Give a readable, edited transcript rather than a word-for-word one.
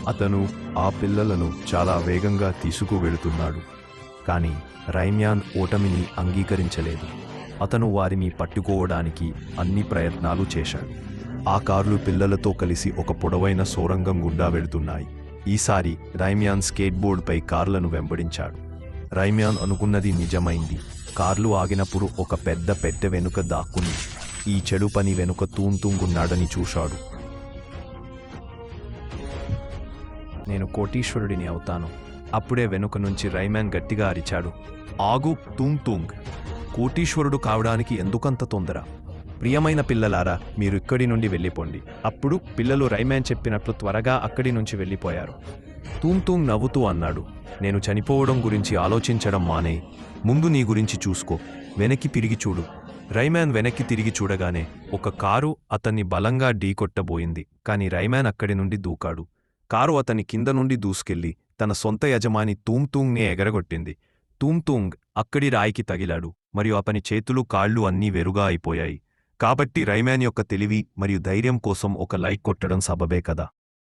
అతను ఆ పిల్లలను చాలా వేగంగా తీసుకువెళుతున్నాడు. కాని రైమ్యాన్ ఓటమిని అంగీకరించలేదు. అతను వారిని పట్టుకోవడానికి అన్ని ప్రయత్నాలు చేశాడు. ఆ కార్లు పిల్లలతో కలిసి ఒక పొడవైన సొరంగం గుండా వెళుతున్నాయి. ఈసారి రైమ్యాన్ స్కేట్బోర్డ్పై కార్లను వెంబడించాడు. రైమ్యాన్ అనుకున్నది నిజమైంది. కార్లు ఆగినప్పుడు ఒక పెద్ద పెట్టె వెనుక దాక్కుని ఈ చెడు పని వెనుక తూంతుంగున్నాడని చూశాడు. నేను కోటీశ్వరుడిని అవుతాను. అప్పుడే వెనుక నుంచి రైమ్యాన్ గట్టిగా అరిచాడు, ఆగు తూంగ్. కోటీశ్వరుడు కావడానికి ఎందుకంత తొందర? ప్రియమైన పిల్లలారా, మీరు ఇక్కడి నుండి వెళ్ళిపోండి. అప్పుడు పిల్లలు రైమ్యాన్ చెప్పినట్లు త్వరగా అక్కడి నుంచి వెళ్ళిపోయారు. తూంగ్ నవ్వుతూ అన్నాడు, నేను చనిపోవడం గురించి ఆలోచించడం మానే. ముందు నీ గురించి చూసుకో. వెనక్కి తిరిగి చూడు. రైమ్యాన్ వెనక్కి తిరిగి చూడగానే ఒక కారు అతన్ని బలంగా ఢీకొట్టబోయింది. కాని రైమ్యాన్ అక్కడి నుండి దూకాడు. కారు అతని కింద నుండి దూసుకెళ్లి తన సొంత యజమాని తూంగ్నే ఎగరగొట్టింది. తూంగ్ అక్కడి రాయికి తగిలాడు మరియు అతని చేతులు కాళ్ళు అన్నీ వెరుగా అయిపోయాయి. కాబట్టి రైమ్యాన్ యొక్క తెలివి మరియు ధైర్యం కోసం ఒక లైక్ కొట్టడం సబబే కదా.